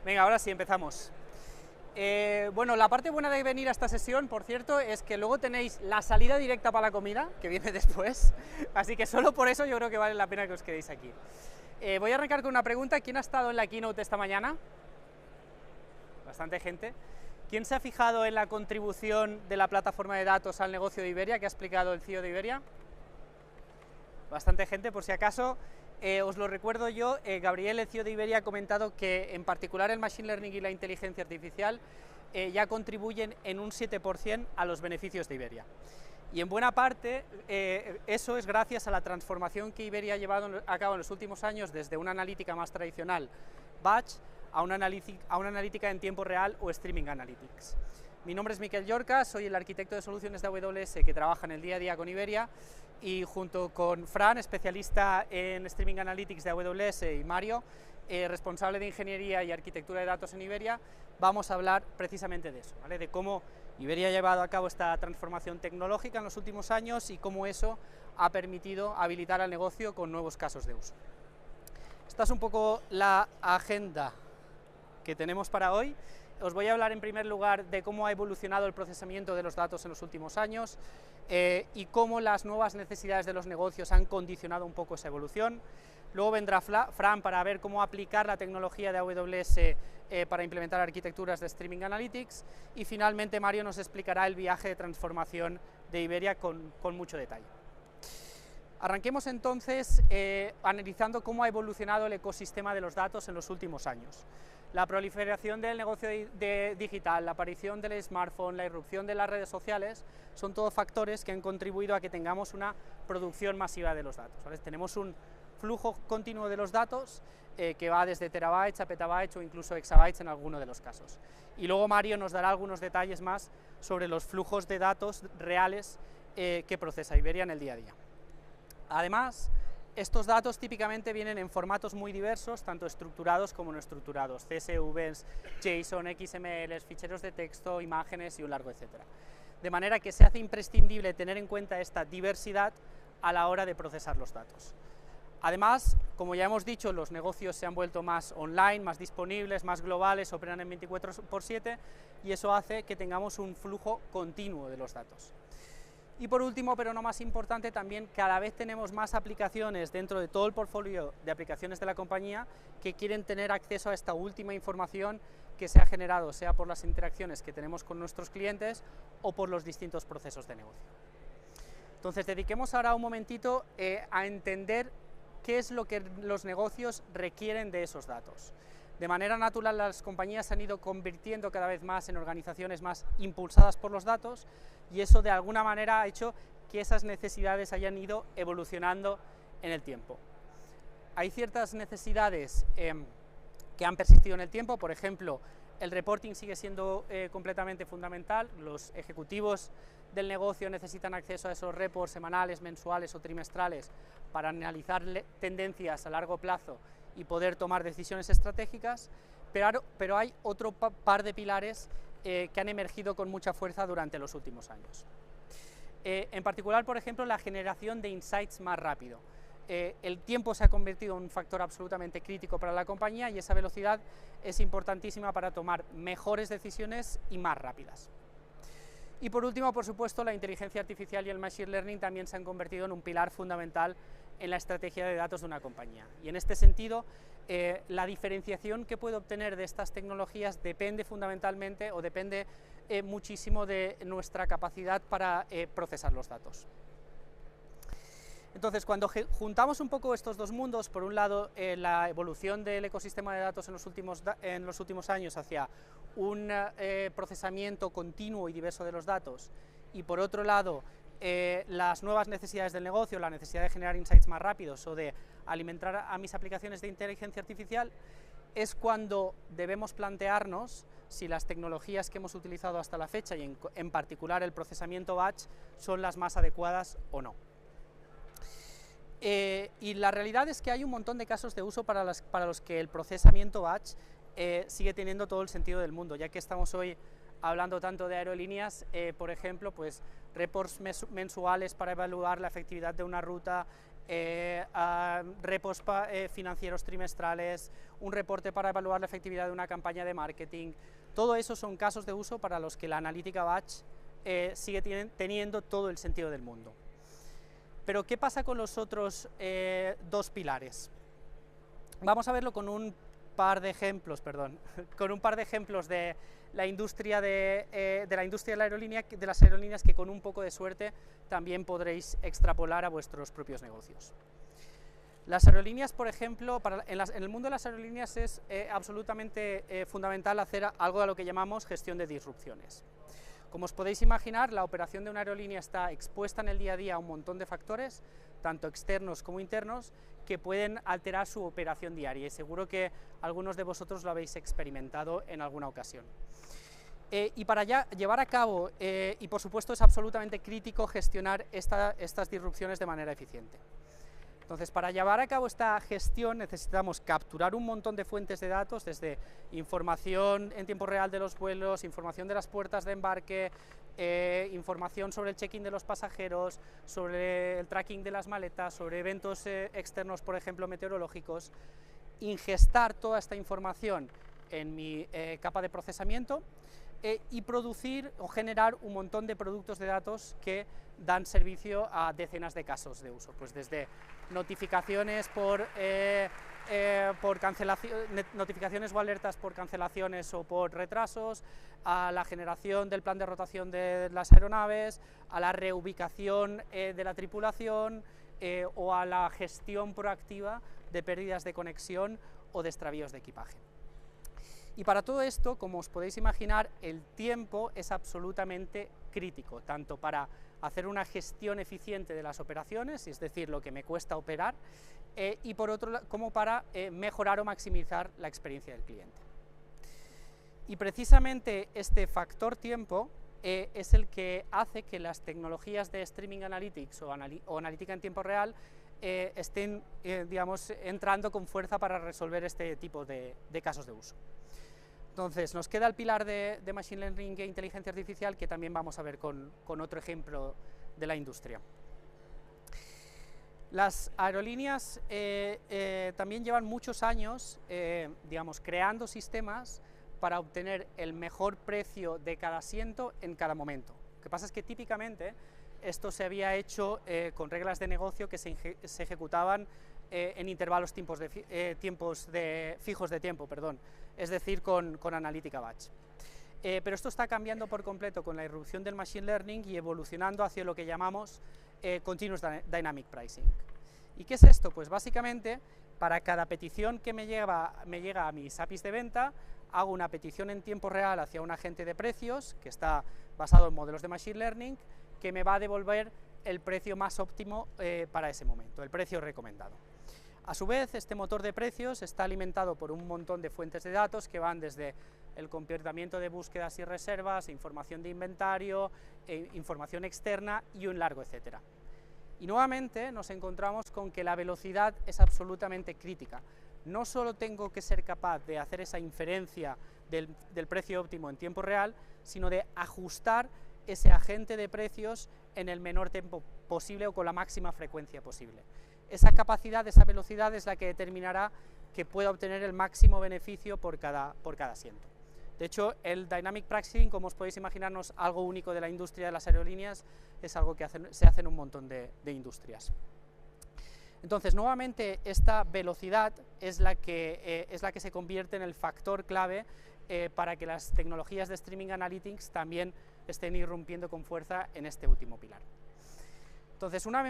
Venga, ahora sí, empezamos. Bueno, la parte buena de venir a esta sesión, por cierto, es que luego tenéis la salida directa para la comida, que viene después, así que solo por eso yo creo que vale la pena que os quedéis aquí. Voy a arrancar con una pregunta. ¿Quién ha estado en la keynote esta mañana? Bastante gente. ¿Quién se ha fijado en la contribución de la plataforma de datos al negocio de Iberia, que ha explicado el CEO de Iberia? Bastante gente, por si acaso. Os lo recuerdo yo, Gabriel, el CEO de Iberia, ha comentado que en particular el Machine Learning y la inteligencia artificial ya contribuyen en un 7% a los beneficios de Iberia. Y en buena parte eso es gracias a la transformación que Iberia ha llevado a cabo en los últimos años desde una analítica más tradicional, batch, a una analítica en tiempo real o streaming analytics. Mi nombre es Miquel Llorca, soy el arquitecto de soluciones de AWS que trabaja en el día a día con Iberia, y junto con Fran, especialista en Streaming Analytics de AWS, y Mario, responsable de Ingeniería y Arquitectura de Datos en Iberia, vamos a hablar precisamente de eso, ¿vale? De cómo Iberia ha llevado a cabo esta transformación tecnológica en los últimos años y cómo eso ha permitido habilitar al negocio con nuevos casos de uso. Esta es un poco la agenda que tenemos para hoy. Os voy a hablar en primer lugar de cómo ha evolucionado el procesamiento de los datos en los últimos años y cómo las nuevas necesidades de los negocios han condicionado un poco esa evolución. Luego vendrá Fran para ver cómo aplicar la tecnología de AWS para implementar arquitecturas de Streaming Analytics, y finalmente Mario nos explicará el viaje de transformación de Iberia con mucho detalle. Arranquemos entonces analizando cómo ha evolucionado el ecosistema de los datos en los últimos años. La proliferación del negocio digital, la aparición del smartphone, la irrupción de las redes sociales, son todos factores que han contribuido a que tengamos una producción masiva de los datos, ¿vale? Tenemos un flujo continuo de los datos que va desde terabytes a petabytes o incluso exabytes en alguno de los casos. Y luego Mario nos dará algunos detalles más sobre los flujos de datos reales que procesa Iberia en el día a día. Además, estos datos típicamente vienen en formatos muy diversos, tanto estructurados como no estructurados, CSVs, JSON, XML, ficheros de texto, imágenes y un largo etcétera. De manera que se hace imprescindible tener en cuenta esta diversidad a la hora de procesar los datos. Además, como ya hemos dicho, los negocios se han vuelto más online, más disponibles, más globales, operan en 24/7, y eso hace que tengamos un flujo continuo de los datos. Y por último, pero no más importante, también cada vez tenemos más aplicaciones dentro de todo el portfolio de aplicaciones de la compañía que quieren tener acceso a esta última información que se ha generado, sea por las interacciones que tenemos con nuestros clientes o por los distintos procesos de negocio. Entonces, dediquemos ahora un momentito a entender qué es lo que los negocios requieren de esos datos. De manera natural, las compañías se han ido convirtiendo cada vez más en organizaciones más impulsadas por los datos, y eso de alguna manera ha hecho que esas necesidades hayan ido evolucionando en el tiempo. Hay ciertas necesidades que han persistido en el tiempo. Por ejemplo, el reporting sigue siendo completamente fundamental. Los ejecutivos del negocio necesitan acceso a esos reports semanales, mensuales o trimestrales para analizar tendencias a largo plazo y poder tomar decisiones estratégicas, pero hay otro par de pilares que han emergido con mucha fuerza durante los últimos años. En particular, por ejemplo, la generación de insights más rápido. El tiempo se ha convertido en un factor absolutamente crítico para la compañía, y esa velocidad es importantísima para tomar mejores decisiones y más rápidas. Y por último, por supuesto, la inteligencia artificial y el machine learning también se han convertido en un pilar fundamental en la estrategia de datos de una compañía. Y en este sentido, la diferenciación que puede obtener de estas tecnologías depende fundamentalmente o depende muchísimo de nuestra capacidad para procesar los datos. Entonces, cuando juntamos un poco estos dos mundos, por un lado la evolución del ecosistema de datos en los últimos años hacia un procesamiento continuo y diverso de los datos, y por otro lado las nuevas necesidades del negocio, la necesidad de generar insights más rápidos o de alimentar a mis aplicaciones de inteligencia artificial, es cuando debemos plantearnos si las tecnologías que hemos utilizado hasta la fecha, y en particular el procesamiento batch, son las más adecuadas o no. Y la realidad es que hay un montón de casos de uso para los que el procesamiento batch sigue teniendo todo el sentido del mundo, ya que estamos hoy hablando tanto de aerolíneas, por ejemplo, pues reports mensuales para evaluar la efectividad de una ruta, repos financieros trimestrales, un reporte para evaluar la efectividad de una campaña de marketing. Todo eso son casos de uso para los que la analítica batch sigue teniendo todo el sentido del mundo. Pero ¿qué pasa con los otros dos pilares? Vamos a verlo con un par de ejemplos, de la industria de las aerolíneas que con un poco de suerte también podréis extrapolar a vuestros propios negocios. Las aerolíneas, por ejemplo, en el mundo de las aerolíneas es absolutamente fundamental hacer algo a lo que llamamos gestión de disrupciones. Como os podéis imaginar, la operación de una aerolínea está expuesta en el día a día a un montón de factores, tanto externos como internos, que pueden alterar su operación diaria, y seguro que algunos de vosotros lo habéis experimentado en alguna ocasión. Y para llevar a cabo, y por supuesto es absolutamente crítico gestionar estas disrupciones de manera eficiente. Entonces, para llevar a cabo esta gestión necesitamos capturar un montón de fuentes de datos, desde información en tiempo real de los vuelos, información de las puertas de embarque, información sobre el check-in de los pasajeros, sobre el tracking de las maletas, sobre eventos externos, por ejemplo, meteorológicos, ingestar toda esta información en mi capa de procesamiento y producir o generar un montón de productos de datos que dan servicio a decenas de casos de uso, pues desde notificaciones notificaciones o alertas por cancelaciones o por retrasos, a la generación del plan de rotación de las aeronaves, a la reubicación de la tripulación o a la gestión proactiva de pérdidas de conexión o de extravíos de equipaje. Y para todo esto, como os podéis imaginar, el tiempo es absolutamente crítico, tanto para hacer una gestión eficiente de las operaciones, es decir, lo que me cuesta operar, y por otro lado, como para mejorar o maximizar la experiencia del cliente. Y precisamente este factor tiempo es el que hace que las tecnologías de Streaming Analytics o analítica en tiempo real estén digamos, entrando con fuerza para resolver este tipo de casos de uso. Entonces, nos queda el pilar de Machine Learning e inteligencia artificial, que también vamos a ver con otro ejemplo de la industria. Las aerolíneas también llevan muchos años, digamos, creando sistemas para obtener el mejor precio de cada asiento en cada momento. Lo que pasa es que típicamente esto se había hecho con reglas de negocio que se ejecutaban en intervalos fijos de tiempo, es decir, con analítica batch. Pero esto está cambiando por completo con la irrupción del Machine Learning y evolucionando hacia lo que llamamos Continuous Dynamic Pricing. ¿Y qué es esto? Pues básicamente, para cada petición que me llega a mis APIs de venta, hago una petición en tiempo real hacia un agente de precios, que está basado en modelos de Machine Learning, que me va a devolver el precio más óptimo para ese momento, el precio recomendado. A su vez, este motor de precios está alimentado por un montón de fuentes de datos que van desde el comportamiento de búsquedas y reservas, información de inventario, información externa y un largo etcétera. Y nuevamente nos encontramos con que la velocidad es absolutamente crítica. No solo tengo que ser capaz de hacer esa inferencia del precio óptimo en tiempo real, sino de ajustar ese agente de precios en el menor tiempo posible o con la máxima frecuencia posible. Esa capacidad, esa velocidad es la que determinará que pueda obtener el máximo beneficio por cada asiento. De hecho, el Dynamic Pricing, como os podéis imaginar, no es algo único de la industria de las aerolíneas, es algo que se hace en un montón de industrias. Entonces, nuevamente, esta velocidad es la que se convierte en el factor clave para que las tecnologías de Streaming Analytics también estén irrumpiendo con fuerza en este último pilar. Entonces, una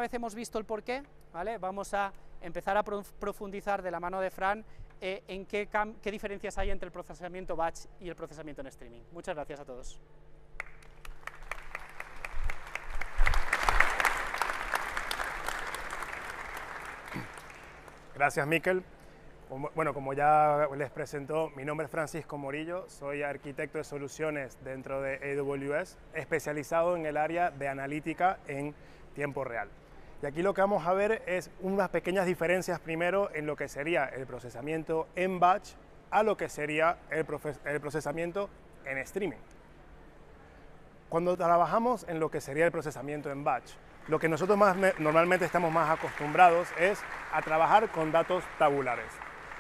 vez hemos visto el porqué, ¿vale? Vamos a empezar a profundizar de la mano de Fran en qué diferencias hay entre el procesamiento batch y el procesamiento en streaming. Muchas gracias a todos. Gracias, Miquel. Bueno, como ya les presentó, mi nombre es Francisco Morillo, soy arquitecto de soluciones dentro de AWS, especializado en el área de analítica en tiempo real. Y aquí lo que vamos a ver es unas pequeñas diferencias primero en lo que sería el procesamiento en batch a lo que sería el procesamiento en streaming. Cuando trabajamos en lo que sería el procesamiento en batch, Lo que nosotros normalmente estamos más acostumbrados es a trabajar con datos tabulares.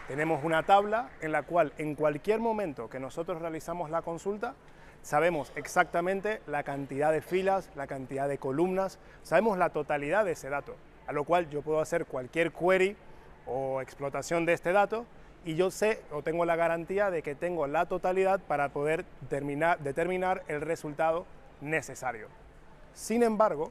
Tenemos una tabla en la cual en cualquier momento que nosotros realizamos la consulta, sabemos exactamente la cantidad de filas, la cantidad de columnas, sabemos la totalidad de ese dato, a lo cual yo puedo hacer cualquier query o explotación de este dato y yo sé o tengo la garantía de que tengo la totalidad para poder determinar el resultado necesario. Sin embargo,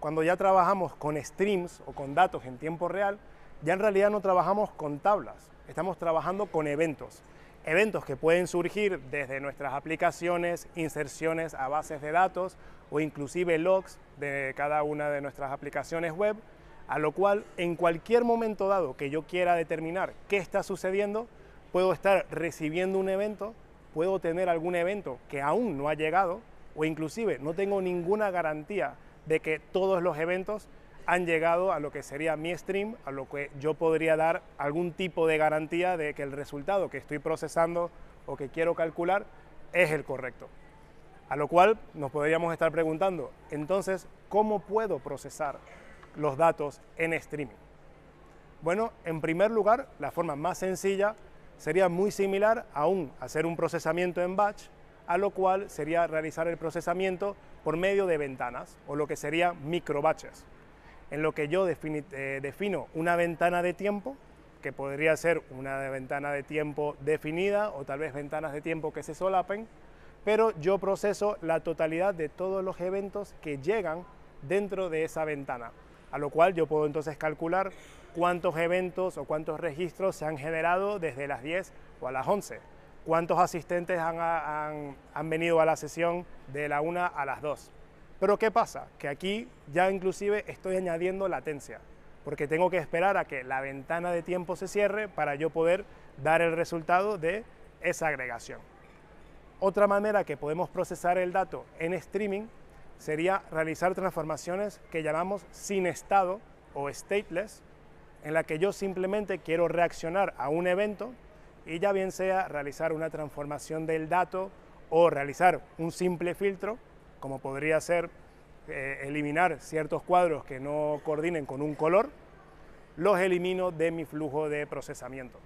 cuando ya trabajamos con streams o con datos en tiempo real, ya en realidad no trabajamos con tablas, estamos trabajando con eventos. Eventos que pueden surgir desde nuestras aplicaciones, inserciones a bases de datos o inclusive logs de cada una de nuestras aplicaciones web, a lo cual en cualquier momento dado que yo quiera determinar qué está sucediendo, puedo estar recibiendo un evento, puedo tener algún evento que aún no ha llegado o inclusive no tengo ninguna garantía de que todos los eventos han llegado a lo que sería mi stream, a lo que yo podría dar algún tipo de garantía de que el resultado que estoy procesando o que quiero calcular es el correcto. A lo cual nos podríamos estar preguntando, entonces, ¿cómo puedo procesar los datos en streaming? Bueno, en primer lugar, la forma más sencilla sería muy similar a hacer un procesamiento en batch, a lo cual sería realizar el procesamiento por medio de ventanas, o lo que sería microbatches, en lo que yo defino una ventana de tiempo, que podría ser una ventana de tiempo definida o tal vez ventanas de tiempo que se solapen, pero yo proceso la totalidad de todos los eventos que llegan dentro de esa ventana, a lo cual yo puedo entonces calcular cuántos eventos o cuántos registros se han generado desde las 10 o a las 11, cuántos asistentes han venido a la sesión de la 1 a las 2. Pero ¿qué pasa? Que aquí ya inclusive estoy añadiendo latencia, porque tengo que esperar a que la ventana de tiempo se cierre para yo poder dar el resultado de esa agregación. Otra manera que podemos procesar el dato en streaming sería realizar transformaciones que llamamos sin estado o stateless, en la que yo simplemente quiero reaccionar a un evento y ya bien sea realizar una transformación del dato o realizar un simple filtro, como podría ser eliminar ciertos cuadros que no coordinen con un color, los elimino de mi flujo de procesamiento.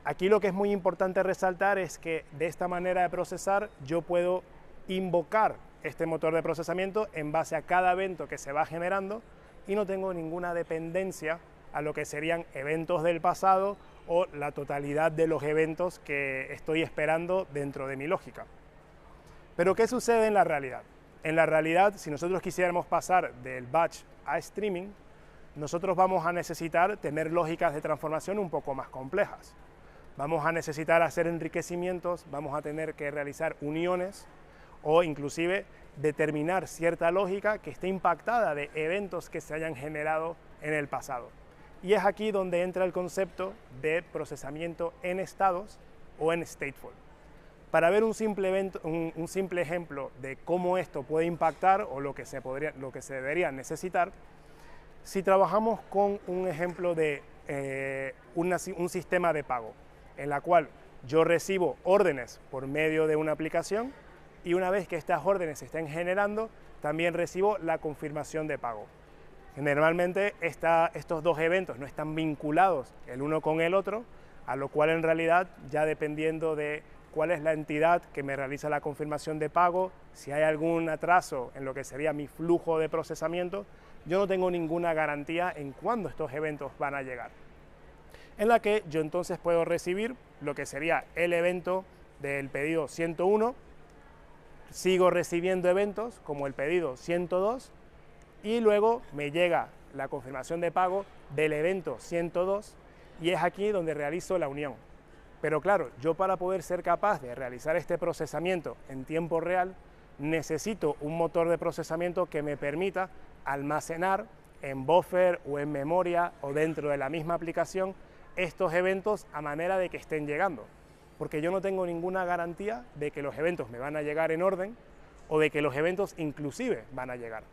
Aquí lo que es muy importante resaltar es que de esta manera de procesar yo puedo invocar este motor de procesamiento en base a cada evento que se va generando y no tengo ninguna dependencia a lo que serían eventos del pasado o la totalidad de los eventos que estoy esperando dentro de mi lógica. Pero ¿qué sucede en la realidad? En la realidad, si nosotros quisiéramos pasar del batch a streaming, nosotros vamos a necesitar tener lógicas de transformación un poco más complejas. Vamos a necesitar hacer enriquecimientos, vamos a tener que realizar uniones o inclusive determinar cierta lógica que esté impactada de eventos que se hayan generado en el pasado. Y es aquí donde entra el concepto de procesamiento en estados o en stateful. Para ver un simple ejemplo de cómo esto puede impactar o lo que se debería necesitar, si trabajamos con un ejemplo de un sistema de pago, en la cual yo recibo órdenes por medio de una aplicación y una vez que estas órdenes se estén generando, también recibo la confirmación de pago. Generalmente estos dos eventos no están vinculados el uno con el otro, a lo cual en realidad ya dependiendo de cuál es la entidad que me realiza la confirmación de pago, si hay algún atraso en lo que sería mi flujo de procesamiento, yo no tengo ninguna garantía en cuándo estos eventos van a llegar. En la que yo entonces puedo recibir lo que sería el evento del pedido 101, sigo recibiendo eventos como el pedido 102 y luego me llega la confirmación de pago del evento 102 y es aquí donde realizo la unión. Pero claro, yo para poder ser capaz de realizar este procesamiento en tiempo real, necesito un motor de procesamiento que me permita almacenar en buffer o en memoria o dentro de la misma aplicación estos eventos a manera de que estén llegando. Porque yo no tengo ninguna garantía de que los eventos me van a llegar en orden o de que los eventos inclusive van a llegar.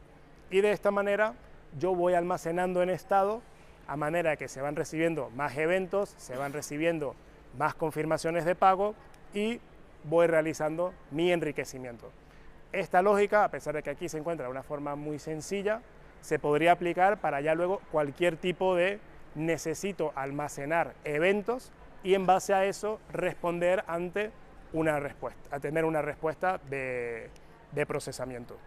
Y de esta manera yo voy almacenando en estado a manera que se van recibiendo más eventos, se van recibiendo más confirmaciones de pago y voy realizando mi enriquecimiento. Esta lógica, a pesar de que aquí se encuentra de una forma muy sencilla, se podría aplicar para ya luego cualquier tipo de necesito almacenar eventos y en base a eso responder ante una respuesta, a tener una respuesta de procesamiento.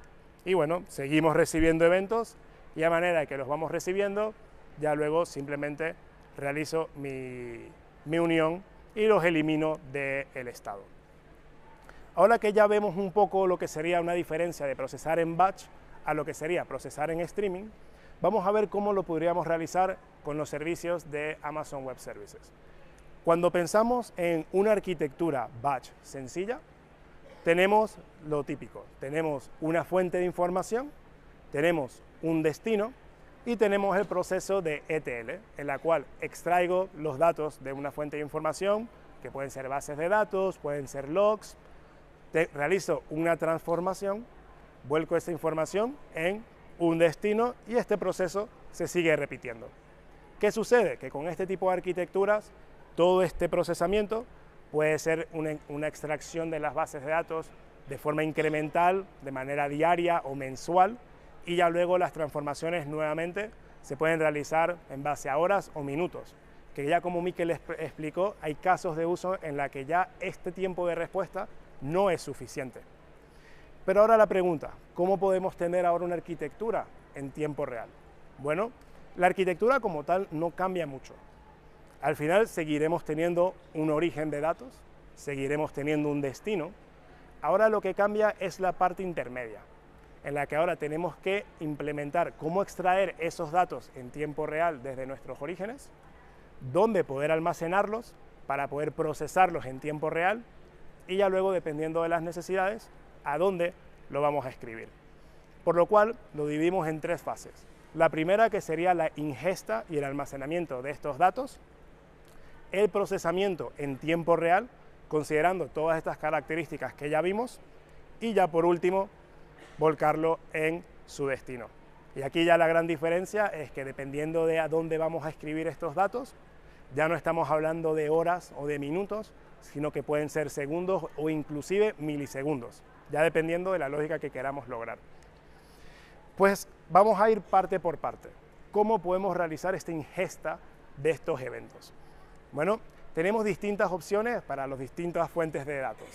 Y bueno, seguimos recibiendo eventos y a manera que los vamos recibiendo, ya luego simplemente realizo mi unión y los elimino del estado. Ahora que ya vemos un poco lo que sería una diferencia de procesar en batch a lo que sería procesar en streaming, vamos a ver cómo lo podríamos realizar con los servicios de Amazon Web Services. Cuando pensamos en una arquitectura batch sencilla, tenemos lo típico, tenemos una fuente de información, tenemos un destino y tenemos el proceso de ETL, en la cual extraigo los datos de una fuente de información, que pueden ser bases de datos, pueden ser logs, realizo una transformación, vuelco esta información en un destino y este proceso se sigue repitiendo. ¿Qué sucede? Que con este tipo de arquitecturas, todo este procesamiento puede ser una extracción de las bases de datos de forma incremental, de manera diaria o mensual, y ya luego las transformaciones nuevamente se pueden realizar en base a horas o minutos, que ya como Mikel explicó, hay casos de uso en la que ya este tiempo de respuesta no es suficiente. Pero ahora la pregunta, ¿cómo podemos tener ahora una arquitectura en tiempo real? Bueno, la arquitectura como tal no cambia mucho. Al final seguiremos teniendo un origen de datos, seguiremos teniendo un destino. Ahora lo que cambia es la parte intermedia, en la que ahora tenemos que implementar cómo extraer esos datos en tiempo real desde nuestros orígenes, dónde poder almacenarlos para poder procesarlos en tiempo real y ya luego, dependiendo de las necesidades, a dónde lo vamos a escribir. Por lo cual lo dividimos en tres fases. La primera, que sería la ingesta y el almacenamiento de estos datos, el procesamiento en tiempo real, considerando todas estas características que ya vimos, y ya por último, volcarlo en su destino. Y aquí ya la gran diferencia es que dependiendo de a dónde vamos a escribir estos datos, ya no estamos hablando de horas o de minutos, sino que pueden ser segundos o inclusive milisegundos, ya dependiendo de la lógica que queramos lograr. Pues vamos a ir parte por parte. ¿Cómo podemos realizar esta ingesta de estos eventos? Bueno, tenemos distintas opciones para las distintas fuentes de datos.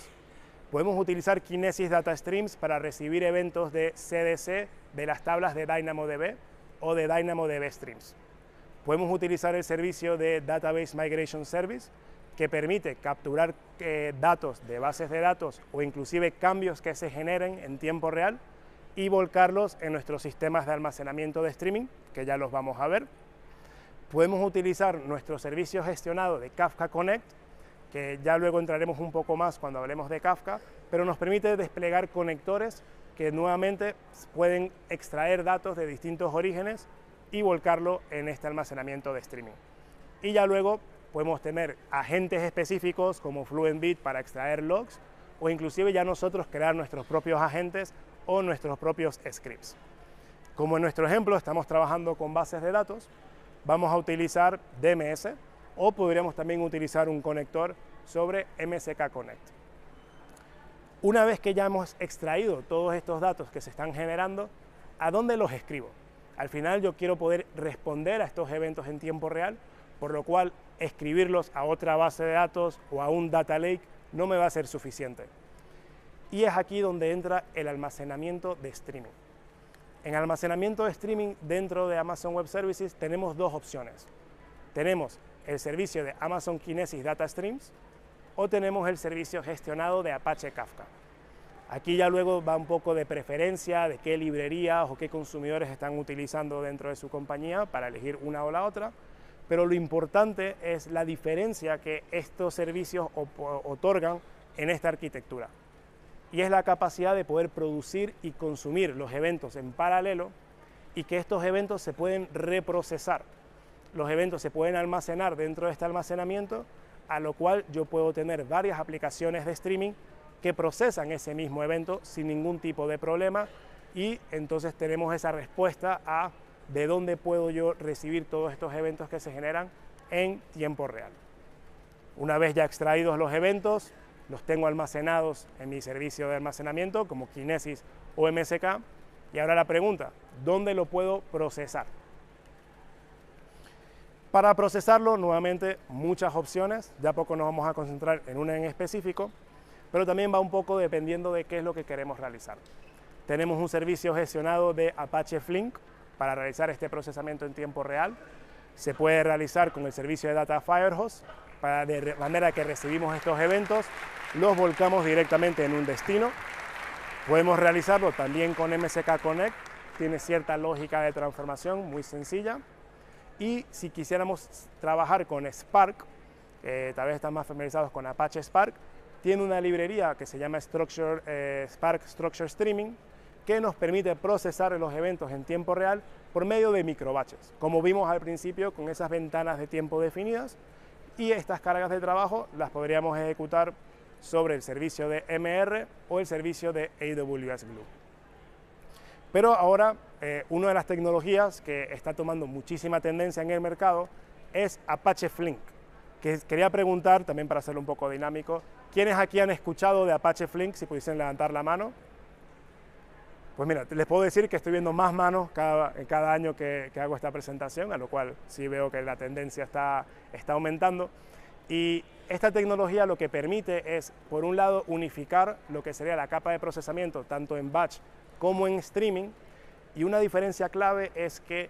Podemos utilizar Kinesis Data Streams para recibir eventos de CDC de las tablas de DynamoDB o de DynamoDB Streams. Podemos utilizar el servicio de Database Migration Service, que permite capturar datos de bases de datos o inclusive cambios que se generen en tiempo real y volcarlos en nuestros sistemas de almacenamiento de streaming, que ya los vamos a ver. Podemos utilizar nuestro servicio gestionado de Kafka Connect, que ya luego entraremos un poco más cuando hablemos de Kafka, pero nos permite desplegar conectores que nuevamente pueden extraer datos de distintos orígenes y volcarlo en este almacenamiento de streaming. Y ya luego podemos tener agentes específicos como FluentBit para extraer logs o inclusive ya nosotros crear nuestros propios agentes o nuestros propios scripts. Como en nuestro ejemplo estamos trabajando con bases de datos, vamos a utilizar DMS o podríamos también utilizar un conector sobre MSK Connect. Una vez que ya hemos extraído todos estos datos que se están generando, ¿a dónde los escribo? Al final yo quiero poder responder a estos eventos en tiempo real, por lo cual escribirlos a otra base de datos o a un data lake no me va a ser suficiente. Y es aquí donde entra el almacenamiento de streaming. En almacenamiento de streaming dentro de Amazon Web Services tenemos dos opciones. Tenemos el servicio de Amazon Kinesis Data Streams o tenemos el servicio gestionado de Apache Kafka. Aquí ya luego va un poco de preferencia de qué librerías o qué consumidores están utilizando dentro de su compañía para elegir una o la otra, pero lo importante es la diferencia que estos servicios otorgan en esta arquitectura. Y es la capacidad de poder producir y consumir los eventos en paralelo y que estos eventos se pueden reprocesar. Los eventos se pueden almacenar dentro de este almacenamiento, a lo cual yo puedo tener varias aplicaciones de streaming que procesan ese mismo evento sin ningún tipo de problema y entonces tenemos esa respuesta a de dónde puedo yo recibir todos estos eventos que se generan en tiempo real. Una vez ya extraídos los eventos, los tengo almacenados en mi servicio de almacenamiento como Kinesis o MSK Y ahora la pregunta, ¿dónde lo puedo procesar? Para procesarlo, nuevamente, muchas opciones. Ya poco nos vamos a concentrar en una en específico, pero también va un poco dependiendo de qué es lo que queremos realizar. Tenemos un servicio gestionado de Apache Flink para realizar este procesamiento en tiempo real. Se puede realizar con el servicio de Data Firehose, de manera que recibimos estos eventos, los volcamos directamente en un destino. Podemos realizarlo también con MSK Connect, tiene cierta lógica de transformación muy sencilla. Y si quisiéramos trabajar con Spark, tal vez están más familiarizados con Apache Spark, tiene una librería que se llama Spark Structure Streaming, que nos permite procesar los eventos en tiempo real por medio de microbatches, como vimos al principio con esas ventanas de tiempo definidas, y estas cargas de trabajo las podríamos ejecutar sobre el servicio de MR o el servicio de AWS Glue. Pero ahora, una de las tecnologías que está tomando muchísima tendencia en el mercado es Apache Flink, que quería preguntar, también para hacerlo un poco dinámico, ¿quiénes aquí han escuchado de Apache Flink? Si pudiesen levantar la mano. Pues mira, les puedo decir que estoy viendo más manos cada año que hago esta presentación, a lo cual sí veo que la tendencia está aumentando. Y esta tecnología lo que permite es, por un lado, unificar lo que sería la capa de procesamiento, tanto en batch como en streaming, y una diferencia clave es que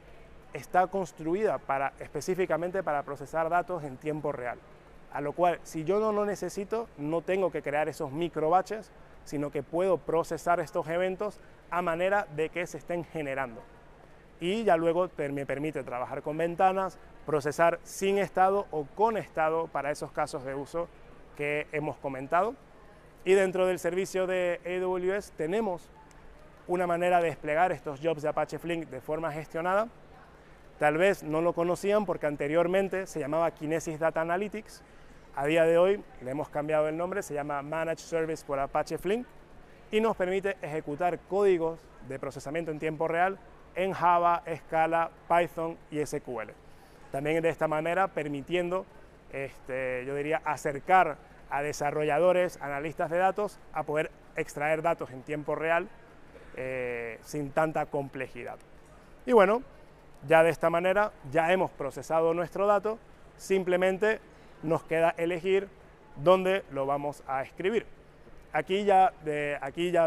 está construida específicamente para procesar datos en tiempo real. A lo cual, si yo no lo necesito, no tengo que crear esos microbatches, sino que puedo procesar estos eventos a manera de que se estén generando. Y ya luego me permite trabajar con ventanas, procesar sin estado o con estado para esos casos de uso que hemos comentado. Y dentro del servicio de AWS tenemos una manera de desplegar estos jobs de Apache Flink de forma gestionada. Tal vez no lo conocían porque anteriormente se llamaba Kinesis Data Analytics. A día de hoy le hemos cambiado el nombre, se llama Managed Service por Apache Flink y nos permite ejecutar códigos de procesamiento en tiempo real en Java, Scala, Python y SQL. También de esta manera permitiendo, yo diría, acercar a desarrolladores, analistas de datos a poder extraer datos en tiempo real sin tanta complejidad. Y bueno, ya de esta manera ya hemos procesado nuestro dato, simplemente nos queda elegir dónde lo vamos a escribir. Aquí ya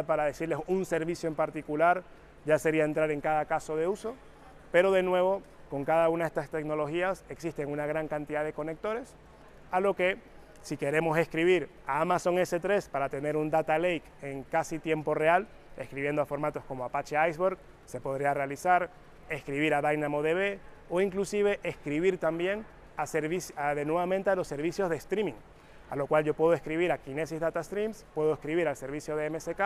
para decirles un servicio en particular, ya sería entrar en cada caso de uso, pero de nuevo, con cada una de estas tecnologías existen una gran cantidad de conectores, a lo que si queremos escribir a Amazon S3 para tener un data lake en casi tiempo real, escribiendo a formatos como Apache Iceberg, se podría realizar, escribir a DynamoDB o inclusive escribir también nuevamente a los servicios de streaming, a lo cual yo puedo escribir a Kinesis Data Streams, puedo escribir al servicio de MSK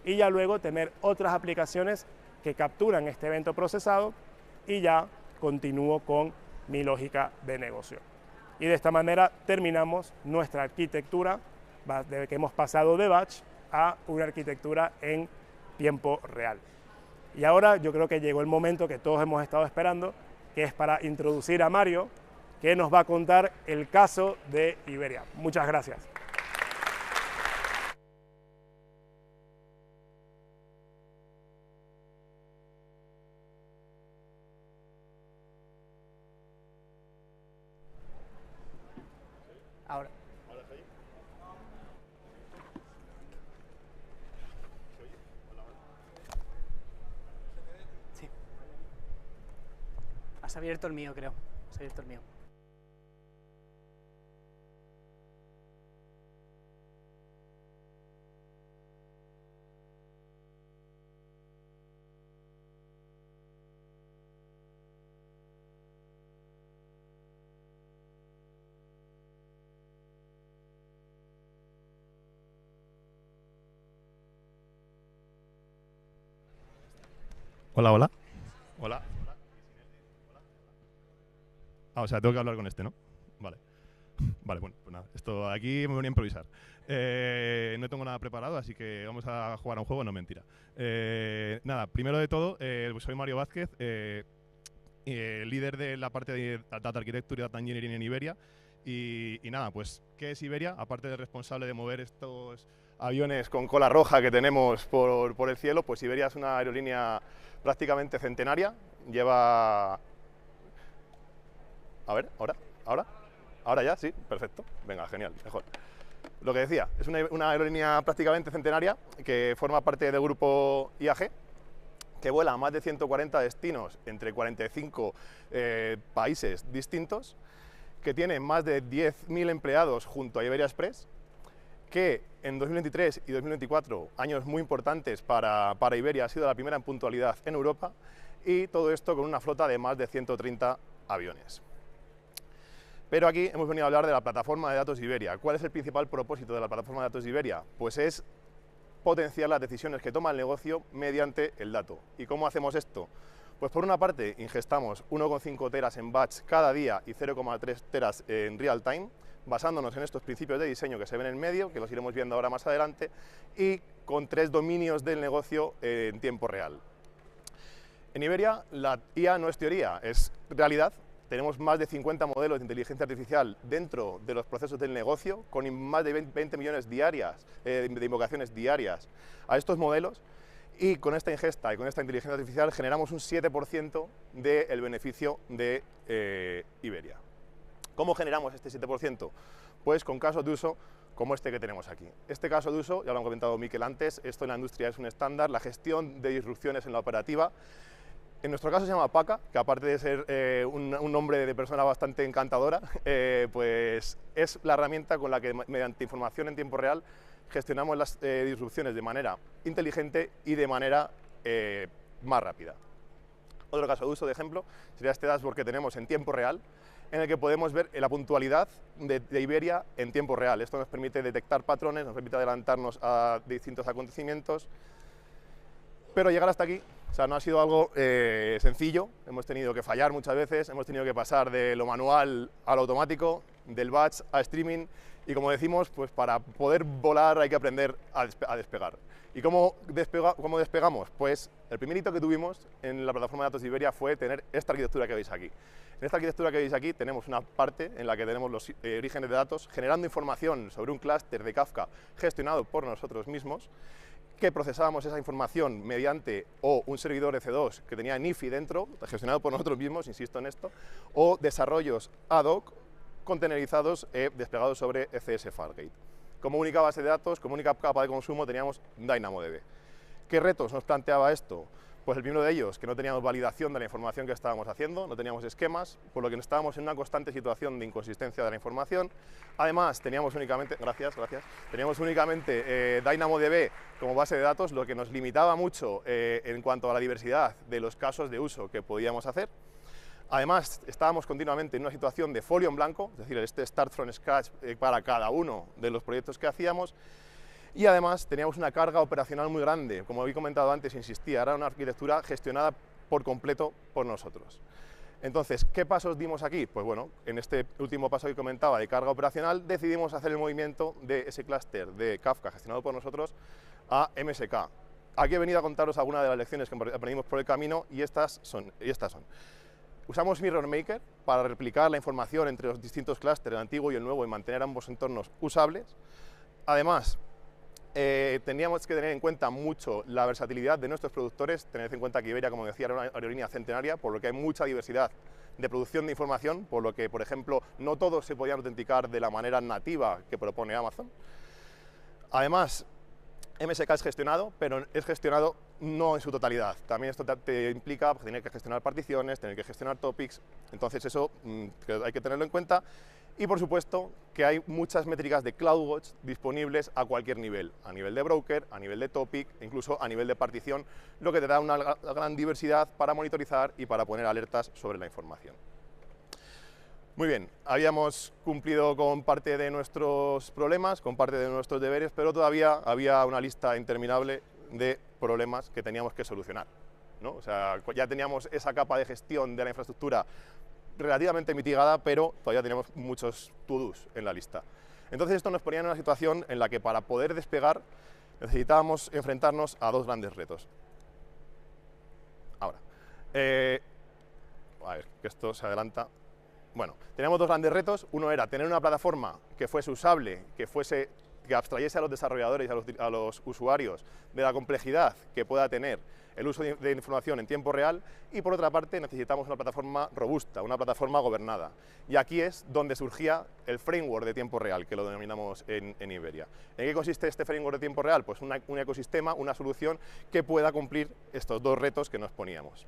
y ya luego tener otras aplicaciones que capturan este evento procesado y ya continúo con mi lógica de negocio. Y de esta manera terminamos nuestra arquitectura, de que hemos pasado de batch a una arquitectura en tiempo real. Y ahora yo creo que llegó el momento que todos hemos estado esperando, que es para introducir a Mario, que nos va a contar el caso de Iberia. Muchas gracias. Ahora. Sí. Has abierto el mío, creo. Has abierto el mío. Hola, hola. Hola. Ah, o sea, tengo que hablar con este, ¿no? Vale. Vale, bueno, pues nada, esto aquí me voy a improvisar. No tengo nada preparado, así que vamos a jugar a un juego, no mentira. Nada, primero de todo, soy Mario Vázquez, líder de la parte de Data Architecture y Data Engineering en Iberia. Y nada, pues, ¿qué es Iberia? Aparte de responsable de mover estos aviones con cola roja que tenemos por el cielo, pues Iberia es una aerolínea prácticamente centenaria. Lleva... A ver, ¿ahora ya? Sí, perfecto. Venga, genial, mejor. Lo que decía, es una aerolínea prácticamente centenaria que forma parte del grupo IAG, que vuela a más de 140 destinos entre 45 países distintos, que tiene más de 10.000 empleados junto a Iberia Express, que en 2023 y 2024, años muy importantes para Iberia, ha sido la primera en puntualidad en Europa, y todo esto con una flota de más de 130 aviones. Pero aquí hemos venido a hablar de la plataforma de datos Iberia. ¿Cuál es el principal propósito de la plataforma de datos Iberia? Pues es potenciar las decisiones que toma el negocio mediante el dato. ¿Y cómo hacemos esto? Pues por una parte ingestamos 1,5 teras en batch cada día y 0,3 teras en real time, basándonos en estos principios de diseño que se ven en medio, que los iremos viendo ahora más adelante, y con 3 dominios del negocio en tiempo real. En Iberia la IA no es teoría, es realidad. Tenemos más de 50 modelos de inteligencia artificial dentro de los procesos del negocio, con más de 20 millones diarias de invocaciones diarias a estos modelos, y con esta ingesta y con esta inteligencia artificial generamos un 7% del beneficio de Iberia. ¿Cómo generamos este 7%? Pues con casos de uso como este que tenemos aquí. Este caso de uso, ya lo han comentado Miquel antes, esto en la industria es un estándar, la gestión de disrupciones en la operativa. En nuestro caso se llama PACA, que aparte de ser un nombre de persona bastante encantadora, pues es la herramienta con la que mediante información en tiempo real gestionamos las disrupciones de manera inteligente y de manera más rápida. Otro caso de uso, de ejemplo, sería este dashboard que tenemos en tiempo real, en el que podemos ver la puntualidad de Iberia en tiempo real. Esto nos permite detectar patrones, nos permite adelantarnos a distintos acontecimientos, pero llegar hasta aquí, o sea, no ha sido algo sencillo. Hemos tenido que fallar muchas veces, hemos tenido que pasar de lo manual a lo automático, del batch a streaming, y como decimos, pues para poder volar hay que aprender a despegar. ¿Y cómo despegamos? Pues el primer hito que tuvimos en la plataforma de datos de Iberia fue tener esta arquitectura que veis aquí. En esta arquitectura que veis aquí tenemos una parte en la que tenemos los orígenes de datos, generando información sobre un clúster de Kafka gestionado por nosotros mismos, que procesábamos esa información mediante o un servidor EC2 que tenía NIFI dentro, gestionado por nosotros mismos, insisto en esto, o desarrollos ad hoc containerizados desplegados sobre ECS Fargate. Como única base de datos, como única capa de consumo teníamos DynamoDB. ¿Qué retos nos planteaba esto? Pues el primero de ellos, que no teníamos validación de la información que estábamos haciendo, no teníamos esquemas, por lo que estábamos en una constante situación de inconsistencia de la información. Además, teníamos únicamente, teníamos únicamente DynamoDB como base de datos, lo que nos limitaba mucho en cuanto a la diversidad de los casos de uso que podíamos hacer. Además, estábamos continuamente en una situación de folio en blanco, es decir, este start from scratch para cada uno de los proyectos que hacíamos. Y además teníamos una carga operacional muy grande, como había comentado antes, insistía, era una arquitectura gestionada por completo por nosotros. Entonces, ¿qué pasos dimos aquí? Pues bueno, en este último paso que comentaba de carga operacional, decidimos hacer el movimiento de ese clúster de Kafka gestionado por nosotros a MSK. Aquí he venido a contaros algunas de las lecciones que aprendimos por el camino y estas son. Usamos Mirror Maker para replicar la información entre los distintos clústeres, el antiguo y el nuevo, y mantener ambos entornos usables. Además, teníamos que tener en cuenta mucho la versatilidad de nuestros productores, tener en cuenta que Iberia, como decía, era una aerolínea centenaria, por lo que hay mucha diversidad de producción de información, por lo que, por ejemplo, no todos se podían autenticar de la manera nativa que propone Amazon. Además, MSK es gestionado, pero es gestionado no en su totalidad. También esto te implica tener que gestionar particiones, tener que gestionar topics, entonces eso hay que tenerlo en cuenta. Y por supuesto que hay muchas métricas de CloudWatch disponibles a cualquier nivel, a nivel de broker, a nivel de topic, incluso a nivel de partición, lo que te da una gran diversidad para monitorizar y para poner alertas sobre la información. Muy bien, habíamos cumplido con parte de nuestros problemas, con parte de nuestros deberes, pero todavía había una lista interminable de problemas que teníamos que solucionar, ¿no? O sea, ya teníamos esa capa de gestión de la infraestructura relativamente mitigada, pero todavía teníamos muchos to-dos en la lista. Entonces esto nos ponía en una situación en la que para poder despegar necesitábamos enfrentarnos a dos grandes retos. Ahora, a ver, que esto se adelanta. Bueno, teníamos dos grandes retos. Uno era tener una plataforma que fuese usable, que abstrayese a los desarrolladores y a los usuarios de la complejidad que pueda tener el uso de información en tiempo real, y por otra parte necesitamos una plataforma robusta, una plataforma gobernada. Y aquí es donde surgía el framework de tiempo real, que lo denominamos en Iberia. ¿En qué consiste este framework de tiempo real? Pues un ecosistema, una solución que pueda cumplir estos dos retos que nos poníamos.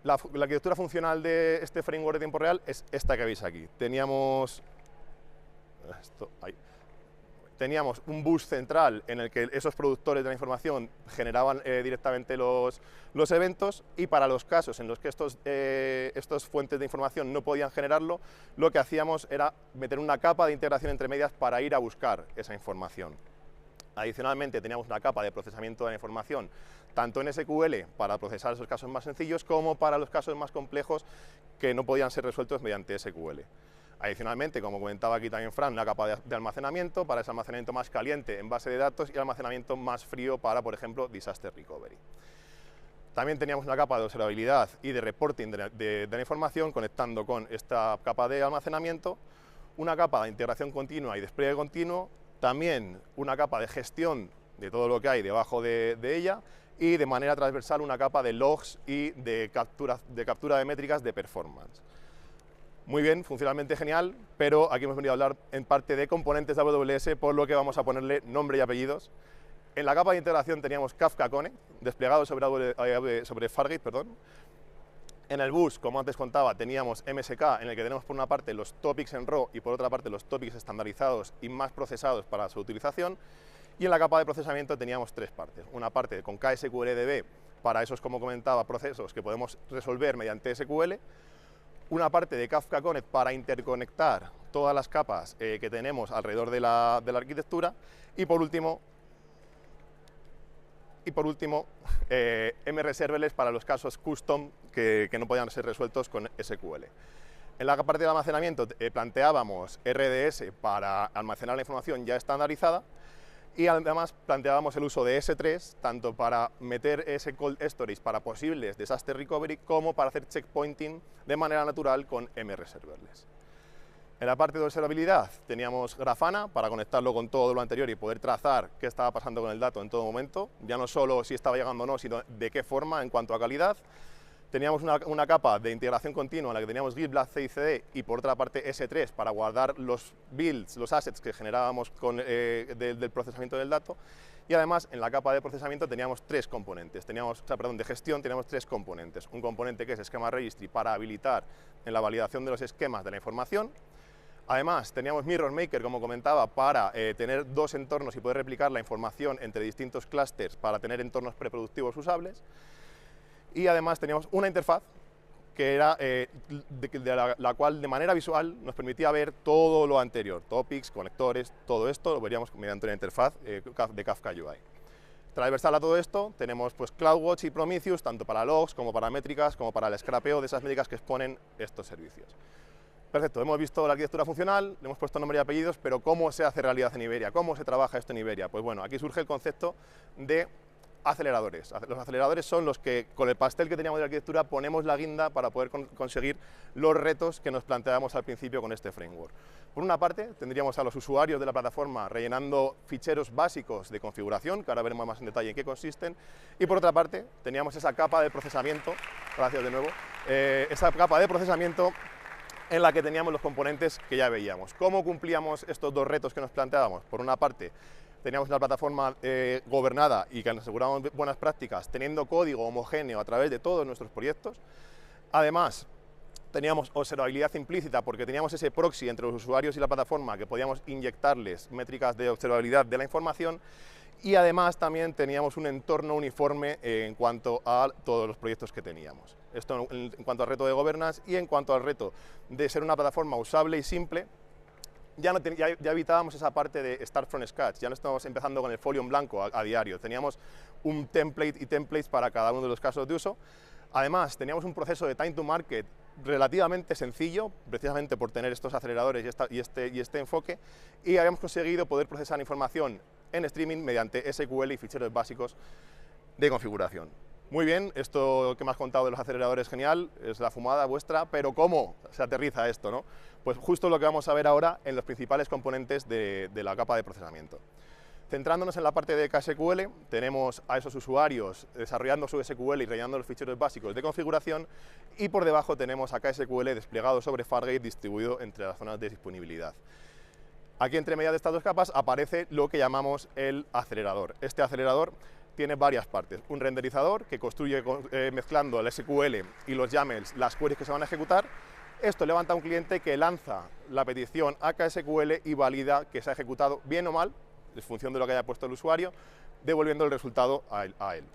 La arquitectura funcional de este framework de tiempo real es esta que veis aquí. Teníamos un bus central en el que esos productores de la información generaban directamente los eventos, y para los casos en los que estos fuentes de información no podían generarlo, lo que hacíamos era meter una capa de integración entre medias para ir a buscar esa información. Adicionalmente teníamos una capa de procesamiento de la información, tanto en SQL para procesar esos casos más sencillos, como para los casos más complejos que no podían ser resueltos mediante SQL. Adicionalmente, como comentaba aquí también Fran, una capa de almacenamiento para ese almacenamiento más caliente en base de datos y almacenamiento más frío para, por ejemplo, disaster recovery. También teníamos una capa de observabilidad y de reporting de la información conectando con esta capa de almacenamiento, una capa de integración continua y despliegue continuo, también una capa de gestión de todo lo que hay debajo de ella, y de manera transversal una capa de logs y de captura de métricas de performance. Muy bien, funcionalmente genial, pero aquí hemos venido a hablar en parte de componentes de AWS, por lo que vamos a ponerle nombre y apellidos. En la capa de integración teníamos Kafka Connect, desplegado sobre Fargate, perdón. En el bus, como antes contaba, teníamos MSK, en el que tenemos por una parte los topics en RAW y por otra parte los topics estandarizados y más procesados para su utilización. Y en la capa de procesamiento teníamos tres partes. Una parte con KSQLDB para esos, como comentaba, procesos que podemos resolver mediante SQL. Una parte de Kafka Connect para interconectar todas las capas que tenemos alrededor de la arquitectura. Y por último mReserverless para los casos custom que no podían ser resueltos con SQL. En la parte de almacenamiento planteábamos RDS para almacenar la información ya estandarizada, y además planteábamos el uso de S3 tanto para meter ese cold storage para posibles disaster recovery como para hacer checkpointing de manera natural con mReserverless. En la parte de observabilidad teníamos Grafana para conectarlo con todo lo anterior y poder trazar qué estaba pasando con el dato en todo momento, ya no solo si estaba llegando o no, sino de qué forma en cuanto a calidad. Teníamos una capa de integración continua en la que teníamos GitLab CI/CD y por otra parte S3 para guardar los builds, los assets que generábamos del procesamiento del dato. Y además en la capa de procesamiento teníamos tres componentes, de gestión teníamos tres componentes. Un componente que es Schema Registry para habilitar en la validación de los esquemas de la información. Además teníamos Mirror Maker, como comentaba, para tener dos entornos y poder replicar la información entre distintos clústeres para tener entornos preproductivos usables. Y además teníamos una interfaz que era la cual de manera visual nos permitía ver todo lo anterior, topics, conectores, todo esto lo veríamos mediante una interfaz de Kafka UI. Transversal a todo esto tenemos pues CloudWatch y Prometheus, tanto para logs como para métricas, como para el scrapeo de esas métricas que exponen estos servicios. Perfecto, hemos visto la arquitectura funcional, le hemos puesto nombre y apellidos, pero ¿cómo se hace realidad en Iberia? ¿Cómo se trabaja esto en Iberia? Pues bueno, aquí surge el concepto de aceleradores. Los aceleradores son los que, con el pastel que teníamos de arquitectura, ponemos la guinda para poder conseguir los retos que nos planteábamos al principio con este framework. Por una parte, tendríamos a los usuarios de la plataforma rellenando ficheros básicos de configuración, que ahora veremos más en detalle en qué consisten, y por otra parte, teníamos esa capa de procesamiento, gracias de nuevo, esa capa de procesamiento en la que teníamos los componentes que ya veíamos. ¿Cómo cumplíamos estos dos retos que nos planteábamos? Por una parte, teníamos una plataforma gobernada y que nos asegurábamos buenas prácticas, teniendo código homogéneo a través de todos nuestros proyectos. Además, teníamos observabilidad implícita porque teníamos ese proxy entre los usuarios y la plataforma que podíamos inyectarles métricas de observabilidad de la información. Y además también teníamos un entorno uniforme en cuanto a todos los proyectos que teníamos. Esto en cuanto al reto de governance, y en cuanto al reto de ser una plataforma usable y simple, ya evitábamos esa parte de start from scratch, ya no estábamos empezando con el folio en blanco a diario, teníamos un template y templates para cada uno de los casos de uso. Además, teníamos un proceso de time to market relativamente sencillo, precisamente por tener estos aceleradores y este enfoque, y habíamos conseguido poder procesar información en streaming mediante SQL y ficheros básicos de configuración. Muy bien, esto que me has contado de los aceleradores es genial, es la fumada vuestra, pero ¿cómo se aterriza esto, no? Pues justo lo que vamos a ver ahora en los principales componentes de la capa de procesamiento. Centrándonos en la parte de KSQL, tenemos a esos usuarios desarrollando su SQL y rellenando los ficheros básicos de configuración, y por debajo tenemos a KSQL desplegado sobre Fargate distribuido entre las zonas de disponibilidad. Aquí entre medias de estas dos capas aparece lo que llamamos el acelerador. Este acelerador tiene varias partes. Un renderizador que construye mezclando el SQL y los YAMLs las queries que se van a ejecutar. Esto levanta un cliente que lanza la petición a KSQL y valida que se ha ejecutado bien o mal, en función de lo que haya puesto el usuario, devolviendo el resultado a él.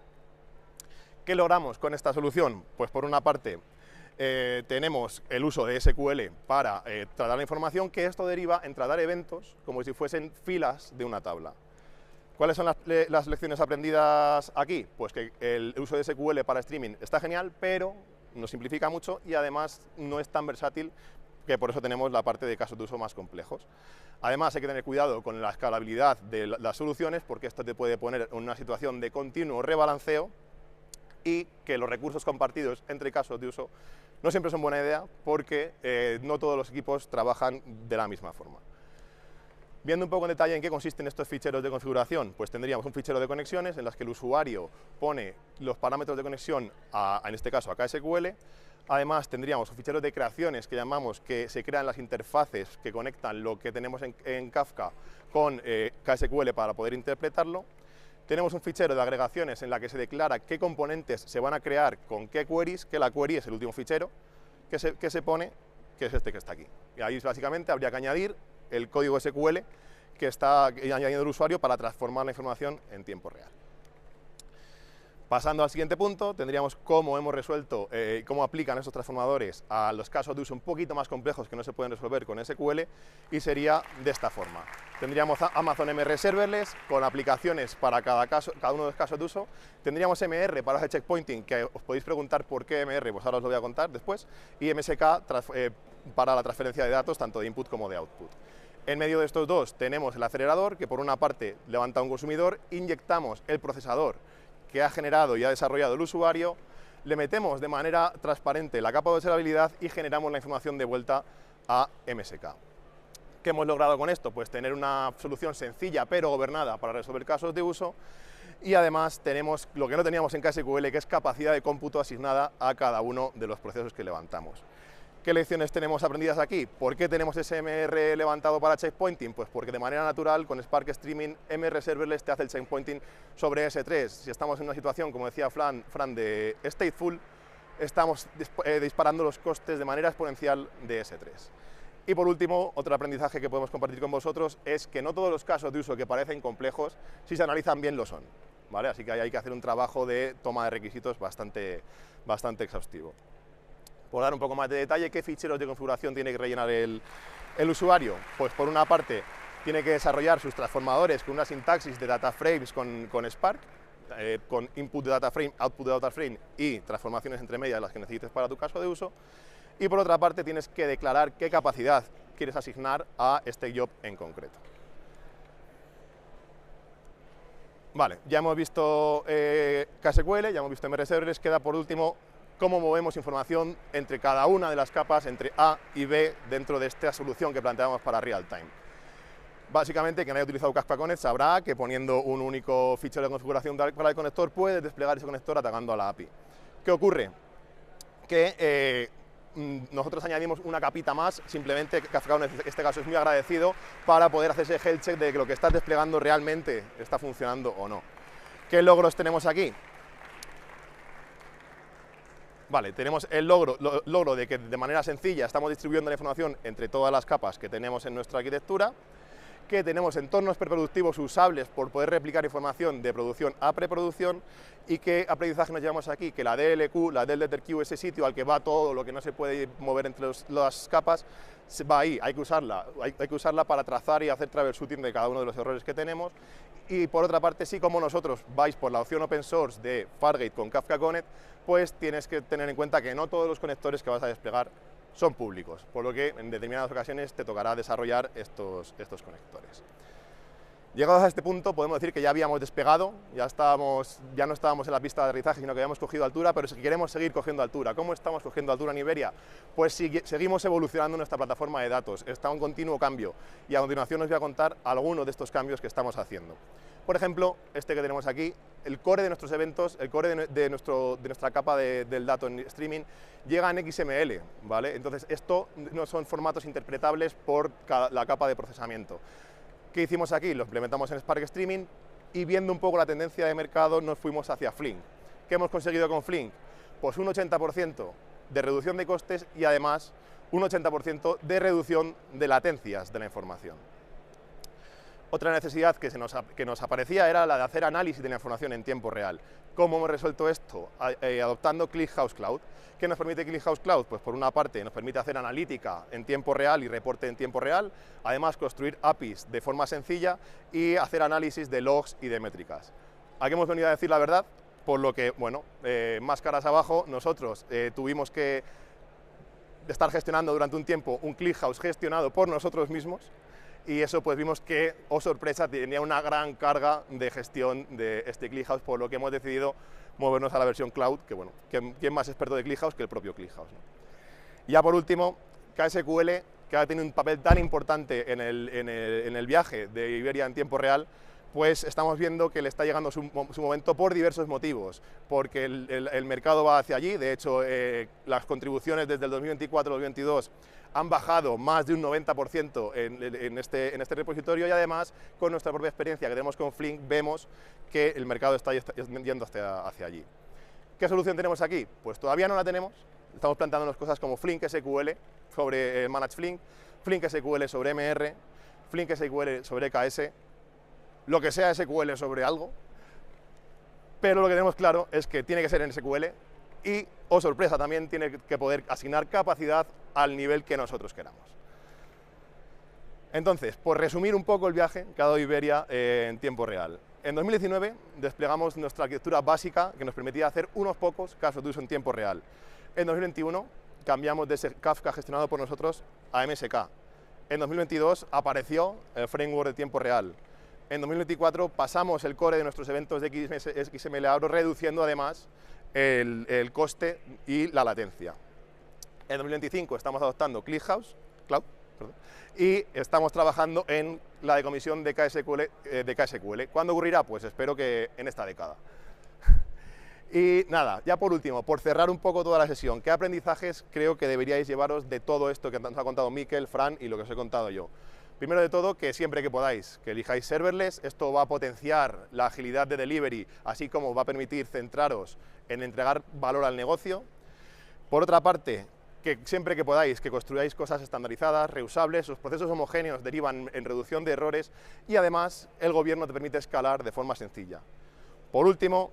¿Qué logramos con esta solución? Pues por una parte tenemos el uso de SQL para tratar la información, que esto deriva en tratar eventos como si fuesen filas de una tabla. ¿Cuáles son las lecciones aprendidas aquí? Pues que el uso de SQL para streaming está genial, pero nos simplifica mucho y además no es tan versátil, que por eso tenemos la parte de casos de uso más complejos. Además hay que tener cuidado con la escalabilidad de las soluciones, porque esto te puede poner en una situación de continuo rebalanceo, y que los recursos compartidos entre casos de uso no siempre son buena idea, porque no todos los equipos trabajan de la misma forma. Viendo un poco en detalle en qué consisten estos ficheros de configuración, pues tendríamos un fichero de conexiones en las que el usuario pone los parámetros de conexión, en este caso a KSQL. Además tendríamos un fichero de creaciones que llamamos, que se crean las interfaces que conectan lo que tenemos en Kafka con KSQL para poder interpretarlo. Tenemos un fichero de agregaciones en la que se declara qué componentes se van a crear con qué queries, que la query es el último fichero que se pone, que es este que está aquí. Y ahí básicamente habría que añadir el código SQL que está añadiendo el usuario para transformar la información en tiempo real. Pasando al siguiente punto, tendríamos cómo hemos resuelto, cómo aplican esos transformadores a los casos de uso un poquito más complejos que no se pueden resolver con SQL, y sería de esta forma. Tendríamos Amazon MR Serverless con aplicaciones para cada uno de los casos de uso. Tendríamos MR para el checkpointing, que os podéis preguntar por qué MR, pues ahora os lo voy a contar después, y MSK para la transferencia de datos tanto de input como de output. En medio de estos dos tenemos el acelerador, que por una parte levanta un consumidor, inyectamos el procesador que ha generado y ha desarrollado el usuario, le metemos de manera transparente la capa de observabilidad y generamos la información de vuelta a MSK. ¿Qué hemos logrado con esto? Pues tener una solución sencilla pero gobernada para resolver casos de uso, y además tenemos lo que no teníamos en KSQL, que es capacidad de cómputo asignada a cada uno de los procesos que levantamos. ¿Qué lecciones tenemos aprendidas aquí? ¿Por qué tenemos ese MR levantado para checkpointing? Pues porque de manera natural con Spark Streaming MR Serverless te hace el checkpointing sobre S3. Si estamos en una situación, como decía Fran, de stateful, estamos disparando los costes de manera exponencial de S3. Y por último, otro aprendizaje que podemos compartir con vosotros es que no todos los casos de uso que parecen complejos, si se analizan bien, lo son, ¿vale? Así que ahí hay que hacer un trabajo de toma de requisitos bastante exhaustivo. Por dar un poco más de detalle, ¿qué ficheros de configuración tiene que rellenar el usuario? Pues por una parte tiene que desarrollar sus transformadores con una sintaxis de data frames con Spark, con input de data frame, output de data frame y transformaciones entre medias las que necesites para tu caso de uso. Y por otra parte tienes que declarar qué capacidad quieres asignar a este job en concreto. Vale, ya hemos visto KSQL, ya hemos visto MR Serverless, queda por último cómo movemos información entre cada una de las capas, entre A y B, dentro de esta solución que planteamos para real time. Básicamente, quien haya utilizado Kafka Connect sabrá que poniendo un único fichero de configuración para el conector puedes desplegar ese conector atacando a la API. ¿Qué ocurre? Que nosotros añadimos una capita más, simplemente Kafka Connect en este caso es muy agradecido para poder hacer ese health check de que lo que estás desplegando realmente está funcionando o no. ¿Qué logros tenemos aquí? Vale, tenemos el logro de que de manera sencilla estamos distribuyendo la información entre todas las capas que tenemos en nuestra arquitectura, que tenemos entornos preproductivos usables por poder replicar información de producción a preproducción, y qué aprendizaje nos llevamos aquí, que la DLQ, la del letter queue, ese sitio al que va todo lo que no se puede mover entre las capas, va ahí, hay que usarla para trazar y hacer troubleshooting de cada uno de los errores que tenemos. Y por otra parte, sí, como nosotros vais por la opción open source de Fargate con Kafka Connect, pues tienes que tener en cuenta que no todos los conectores que vas a desplegar son públicos, por lo que en determinadas ocasiones te tocará desarrollar estos conectores. Llegados a este punto podemos decir que ya habíamos despegado, ya no estábamos en la pista de aterrizaje, sino que habíamos cogido altura, pero si queremos seguir cogiendo altura. ¿Cómo estamos cogiendo altura en Iberia? Pues seguimos evolucionando nuestra plataforma de datos, está en continuo cambio, y a continuación os voy a contar algunos de estos cambios que estamos haciendo. Por ejemplo, este que tenemos aquí, el core de nuestros eventos, el core de nuestra capa del dato en streaming, llega en XML, ¿vale? Entonces, esto no son formatos interpretables por la capa de procesamiento. ¿Qué hicimos aquí? Lo implementamos en Spark Streaming y viendo un poco la tendencia de mercado nos fuimos hacia Flink. ¿Qué hemos conseguido con Flink? Pues un 80% de reducción de costes y además un 80% de reducción de latencias de la información. Otra necesidad que nos aparecía era la de hacer análisis de la información en tiempo real. ¿Cómo hemos resuelto esto? Adoptando ClickHouse Cloud. ¿Qué nos permite ClickHouse Cloud? Pues por una parte nos permite hacer analítica en tiempo real y reporte en tiempo real, además construir APIs de forma sencilla y hacer análisis de logs y de métricas. Aquí hemos venido a decir la verdad, por lo que, bueno, más caras abajo, nosotros tuvimos que estar gestionando durante un tiempo un ClickHouse gestionado por nosotros mismos, y eso pues vimos que, oh sorpresa, tenía una gran carga de gestión de este ClickHouse, por lo que hemos decidido movernos a la versión cloud, que bueno, ¿quién más experto de ClickHouse que el propio ClickHouse, ¿no? Y ya por último, KSQL, que ha tenido un papel tan importante en el viaje de Iberia en tiempo real, pues estamos viendo que le está llegando su momento por diversos motivos, porque el mercado va hacia allí. De hecho, las contribuciones desde el 2024 al 2022 han bajado más de un 90% en este repositorio, y además con nuestra propia experiencia que tenemos con Flink vemos que el mercado está yendo hacia allí. ¿Qué solución tenemos aquí? Pues todavía no la tenemos, estamos planteándonos cosas como Flink SQL sobre Managed Flink, Flink SQL sobre MR, Flink SQL sobre EKS, lo que sea SQL sobre algo, pero lo que tenemos claro es que tiene que ser en SQL y, oh sorpresa, también tiene que poder asignar capacidad al nivel que nosotros queramos. Entonces, por resumir un poco el viaje que ha dado Iberia en tiempo real. En 2019 desplegamos nuestra arquitectura básica que nos permitía hacer unos pocos casos de uso en tiempo real. En 2021 cambiamos de ese Kafka gestionado por nosotros a MSK. En 2022 apareció el framework de tiempo real. En 2024 pasamos el core de nuestros eventos de XML Auro, reduciendo además el coste y la latencia. En 2025 estamos adoptando ClickHouse Cloud, y estamos trabajando en la decomisión de KSQL. ¿Cuándo ocurrirá? Pues espero que en esta década. Y nada, ya por último, por cerrar un poco toda la sesión, ¿qué aprendizajes creo que deberíais llevaros de todo esto que nos ha contado Mikel, Fran y lo que os he contado yo? Primero de todo, que siempre que podáis, que elijáis serverless. Esto va a potenciar la agilidad de delivery, así como va a permitir centraros en entregar valor al negocio. Por otra parte, que siempre que podáis, que construyáis cosas estandarizadas, reusables, los procesos homogéneos derivan en reducción de errores y además el gobierno te permite escalar de forma sencilla. Por último,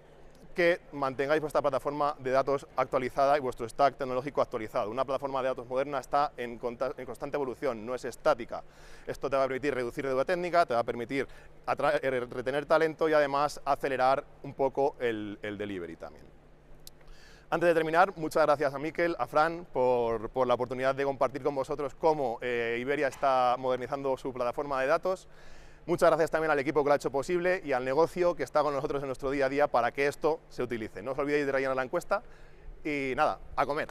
que mantengáis vuestra plataforma de datos actualizada y vuestro stack tecnológico actualizado. Una plataforma de datos moderna está en constante evolución, no es estática. Esto te va a permitir reducir deuda técnica, te va a permitir retener talento y además acelerar un poco el delivery también. Antes de terminar, muchas gracias a Mikel, a Fran, por la oportunidad de compartir con vosotros cómo Iberia está modernizando su plataforma de datos. Muchas gracias también al equipo que lo ha hecho posible y al negocio que está con nosotros en nuestro día a día para que esto se utilice. No os olvidéis de rellenar la encuesta y nada, a comer.